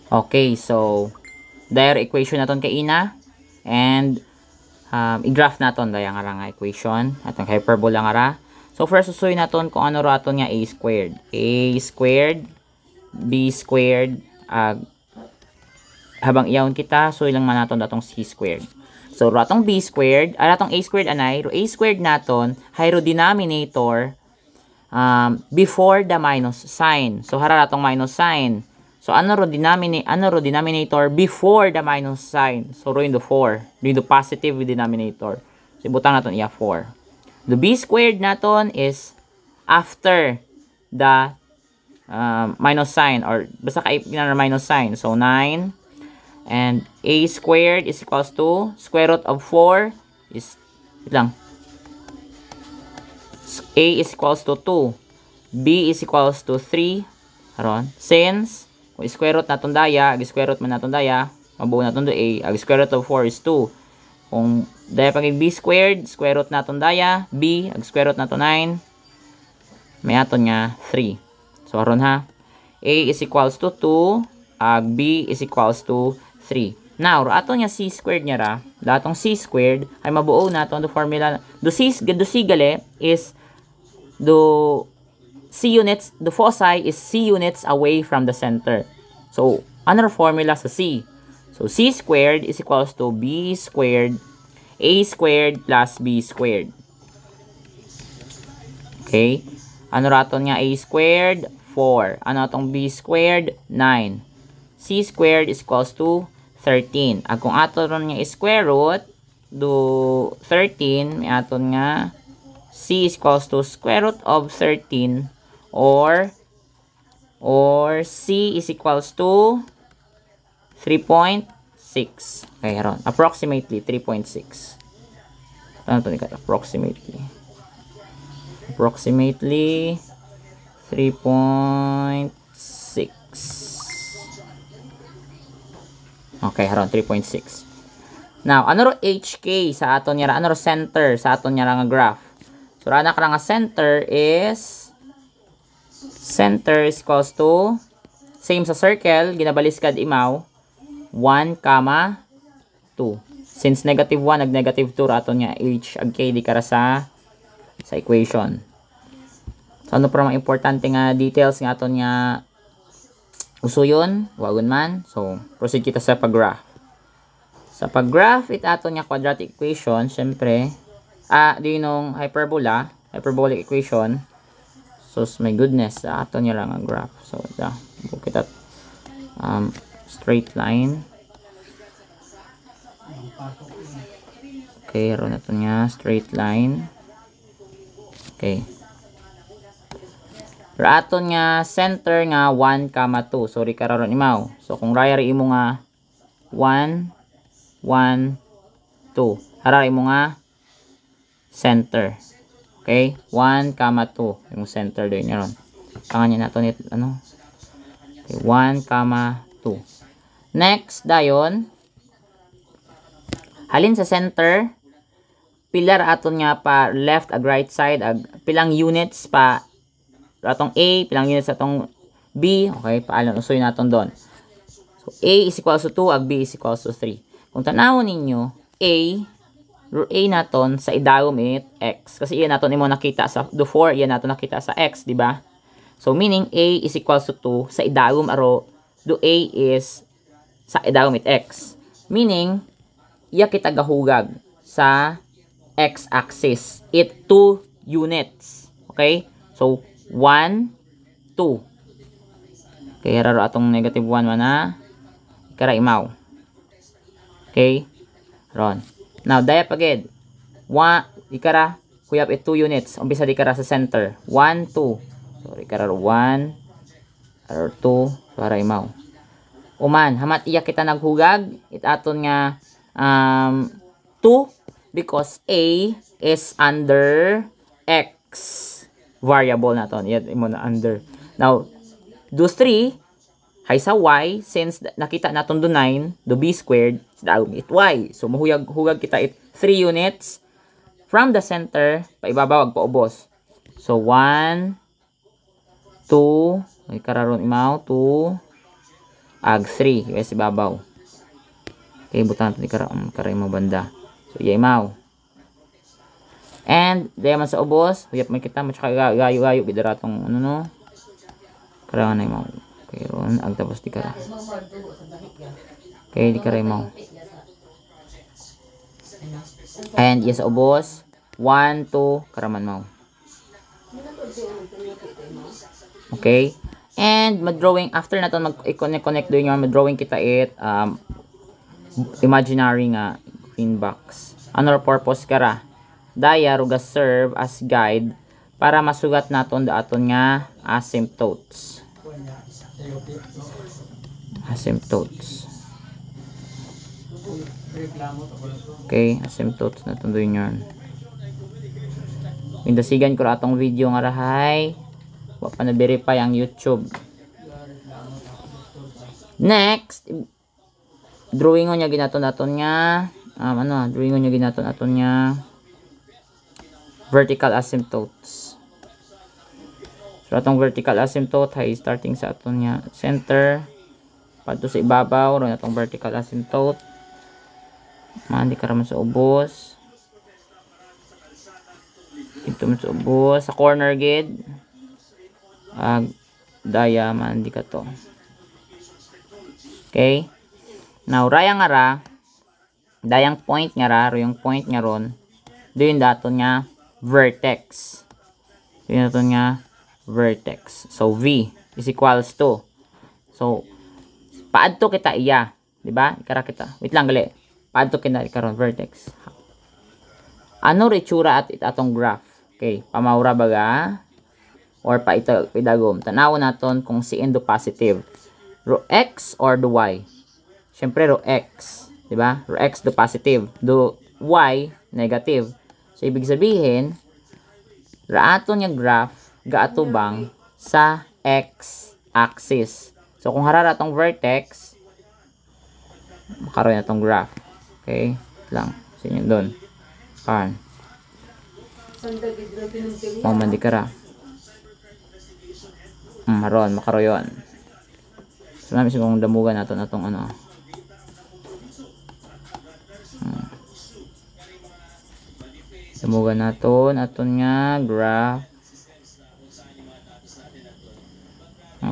Okay, so dahil equation naton kay ina and i-graph naton dahil nga equation atong hyperbola nga ra. So first usuy naton kung ano ra aton nga a squared. A squared b squared habang iyawon kita so ilang man naton datong c squared. So ratong b squared, ratong a squared anay, ro a squared naton hayro denominator before the minus sign. So hara ratong minus sign. So ano ro denominator before the minus sign. So ro into 4. Into positive with denominator. So ibutang naton iya 4. The b squared naton is after the minus sign or basta kay minus sign. So 9 and a squared is equals to square root of 4 is lang. A is equals to 2. B is equals to 3. Aron. Since kung square root naton daya, square root man naton daya, mabuo naton do A. Ang square root of 4 is 2. Kung daya pag B squared, square root naton daya, B, ang square root naton 9, may aton nga 3. So aron ha. A is equals to 2, B is equals to 3. Now, aton nga C squared niya ra, datong C squared ay mabuo naton do formula. Do C gale is do C units, the foci is C units away from the center. So, another formula sa C. So, C squared is equals to B squared, A squared plus B squared. Okay? Ano raton nga A squared? 4. Ano atong B squared? 9. C squared is equals to 13. At kung aton ron nga square root, do 13, may aton nga C is equals to square root of 13 or C is equals to 3.6. Okay, aron. Approximately 3.6. Ano to ni kat? Approximately 3.6. Okay, aron 3.6. Now, ano ro HK sa aton niya? Ano ro center sa aton niya nga graph? So, rana ka nga center is equals to same sa circle, ginabalis kad imaw 1, 2. Since negative 1 ag negative 2 raton nga h ag k di kara sa equation. So ano pa mga importante nga details nga aton nga usuyon, wagon man. So proceed kita sa pag-graph. Sa pag-graph it aton nga quadratic equation, syempre dinong hyperbolic equation. So, my goodness, ato niya lang ang graph. So, kita straight line. Okay, ron na ito niya, straight line. Okay. Ato niya, center nga 1, 2. Sorry, kararon imaw. So, kung raya imo nga 1, 1, 2. Harari mo nga center. Okay, 1, 2. Yung center doon niya ron. Tangan niya nato nito, ano? Okay, 1, 2. Next, dayon. Halin sa center. Pilar aton nga pa left ag right side. Pilang units pa atong A. Pilang units atong B. Okay, paalam. Usoy naton doon. So, A is equals to 2. Ag B is equals to 3. Kung tanawon ninyo, A naton sa idawom it x kasi iyan naton imo nakita sa do 4 iyan naton nakita sa x, di ba? So meaning A is equals to 2 sa idawom aro do A is sa idawom it x, meaning iya kita gahugag sa x axis it 2 units. Okay, so 1 2. Okay, raro atong negative 1 man na kara imaw. Okay, ron. Now, daya pagid. 1, ikara, kuyap it 2 units. Umpisa di kara sa center. 1, 2. Sorry, kara 1, or 2, para imaw. Uman, hamat iya kita naghugag. It aton nga 2 because A is under X variable naton. Yan imo na under. Now, do 3 hay sa y, since nakita naton do 9, do b squared, daw it y. So, mahuyag kita it 3 units from the center, paibabaw, paubos. So, 1, 2, may kararon imaw, 2, ag 3 US ibabaw. Okay, butan natin karay mo banda. So yay mau. And daya man sa ubos, huyap man kita matsa gayo-gayo gidaratong ano no. Karangan na mo. Okay, ron ag tapos di kara. Okay, di karay mo. And yes ubos 1 2 karaman mo. Okay? And mag-drawing after naton mag-connect doon yung mag-drawing kita imaginary nga green box. Ano purpose kara? Daya ruga serve as guide para masugat naton daaton nga asymptotes. Okay, asymptotes naton doon yun. Indasigan ko atong video nga rahay. Wa pa na-verify ang YouTube. Next, drawingon niya ginaton nga drawingon niya ginaton nga vertical asymptotes. So atong vertical asymptote hay starting sa aton nga center padto sa ibabaw ron atong vertical asymptote. Mandi karaman sa ubos. Ito man sa ubos sa corner gid. Daya mandi ka to. Okay? Now raya nga ra dayang point nga ra yung point nga ron doon daton nga vertex. Doon daton nga vertex. So V is equals to. So paadto kita iya, di ba? Ikara kita. Wait lang gali. Paadto kita karon vertex. Ano ritsura at atong graph? Okay, pamaura baga or pa ito idagom. Tanawon naton kung si do positive. Ro x or do y? Syempre ro x, di ba? Ro x do positive, do y negative. So ibig sabihin, ra aton nga graph gaatubang sa x axis. So kung harara atong vertex, makaroon atong graph. Okay? Lang. Sinyo doon. Kan. Mandi kara. Maron, makaroon. So namin sigong damugan natin atong ano. Damugan natin aton nga graph.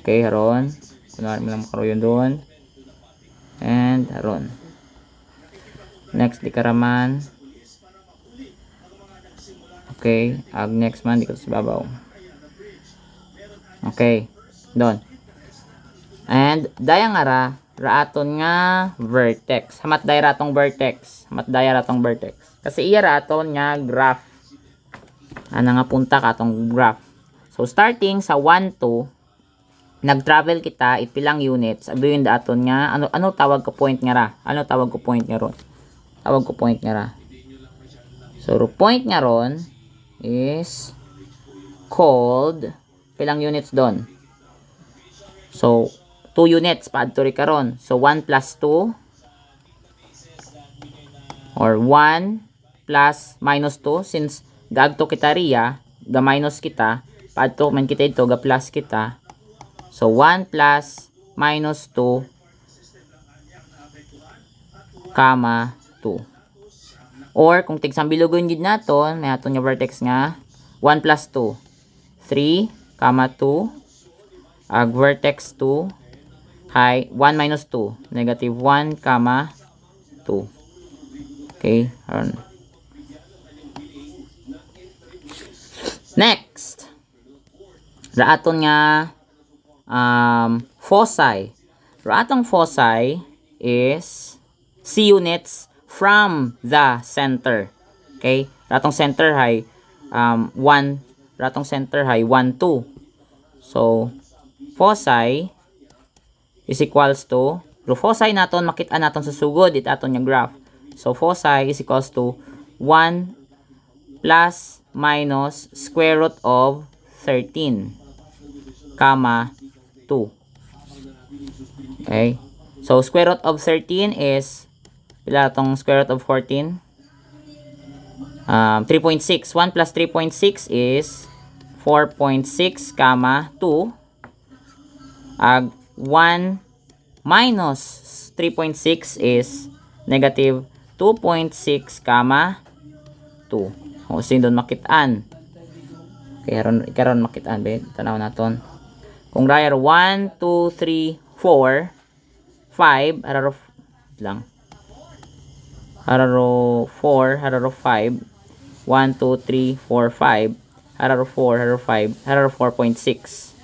Okay, haron. Kunwari mo lang makaroon doon. And haron. Next, di karaman. Okay, ag next man, di ko sa babaw. Okay, doon. And, daya nga ra aton nga vertex. Hamat daya ratong vertex. Kasi iya raton nga graph. Ano nga punta ka atong graph. So, starting sa 1, 2, nag-travel kita, ipilang units. Ado yung daton nga, ano tawag ko point nga ra? Ano tawag ko point nga ron? Tawag ko point nga ra. So, point nga ron is called, pilang units doon? So, 2 units, paadto rin karon. So, 1 plus 2, or 1 plus minus 2, since gagto kita riya, ga minus kita, paadto man kita ito, ga plus kita. So, 1 plus minus 2, comma 2. Or, kung tigsambilugon yun naton, may aton yung vertex nga, 1 plus 2, 3, comma 2, ag vertex 2, hay, 1 minus 2, negative 1, comma 2. Okay, next, raaton nga, foci. Ratong foci is C units from the center. Okay? Ratong center hay 1, ratong center hay 1, 2. So, foci is equals to, foci naton makita naton sa sugod it aton yung graph. So, foci is equals to 1 plus minus square root of 13, comma 2. Okay? So, square root of 13 is, pila itong square root of 14? 3.6. 1 plus 3.6 is 4.6, comma 2. Ag 1 minus 3.6 is negative 2.6, 2. O, sin doon makitaan. Karon makitaan, be. Tanaw naton. Kung rayar 1, 2, 3, 4, 5, hararo lang. Hararo 4, hararo 5, 1, 2, 3, 4, 5, hararo 4, hararo 5, hararo 4.6.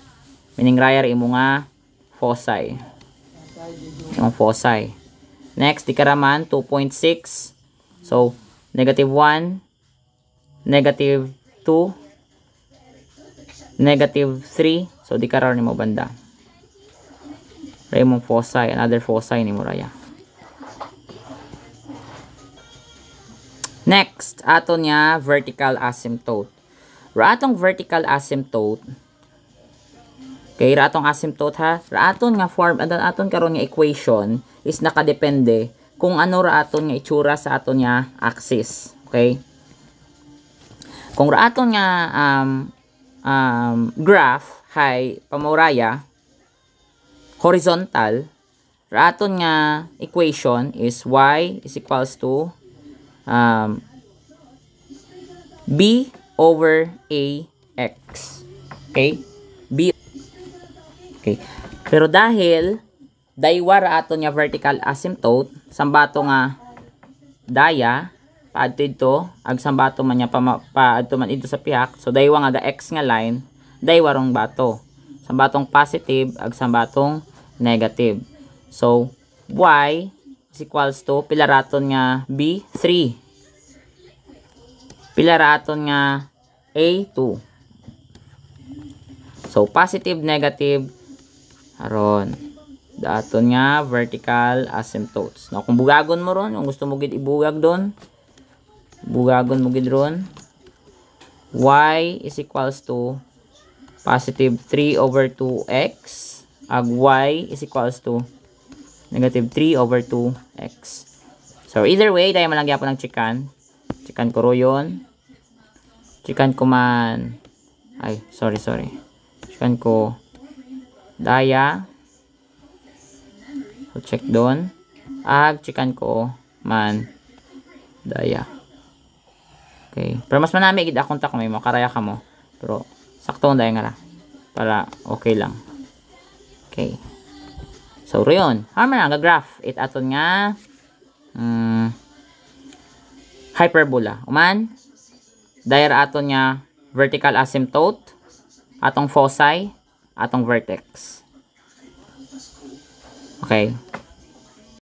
Meaning rayar imo nga foci. Yung foci. Next, di karaman 2.6. So, negative 1, negative 2, negative 3. So, di karar ni mo banda. Raya mong foci. Another foci ni mo raya. Next, ato niya vertical asymptote. Raatong vertical asymptote. Okay, raatong asymptote ha. Raaton nga form, aton karon nga equation is nakadepende kung ano raaton nga itsura sa aton nga axis. Okay? Kung raaton nga graph hay pamuraya horizontal, raaton nga equation is y is equals to b over ax. Okay? B. Okay. Pero dahil daywa raaton nga vertical asymptote, sambato nga daya paadto dito, ag sambato man nya paadto man ito sa pihak. So daywa nga x nga line, daywa rong bato. Sambatong positive ag sambatong negative. So y is equals to pila raton nga b 3. Pila raton nga a 2. So positive negative aron daton nga vertical asymptotes. Now, kung bugagon mo ron, kung gusto mo gid ibugag doon, bugagon mo gid ron, y is equals to positive 3 over 2x, ag y is equals to negative 3 over 2x. So, either way, dahil malangya po ng chikan. Chikan ko ro yun. Chikan ko man, ay, sorry. Chikan ko daya. So, check doon. Ag, chikan ko man daya. Okay. Pero mas manami gid akong ta kung may makaraya ka mo. Pero, sakto ang daya nga ra. Para okay lang. Okay. So, yun. Harman ang graph. It aton nga hyperbola. Uman, dahil aton nga vertical asymptote, atong foci, atong vertex. Okay.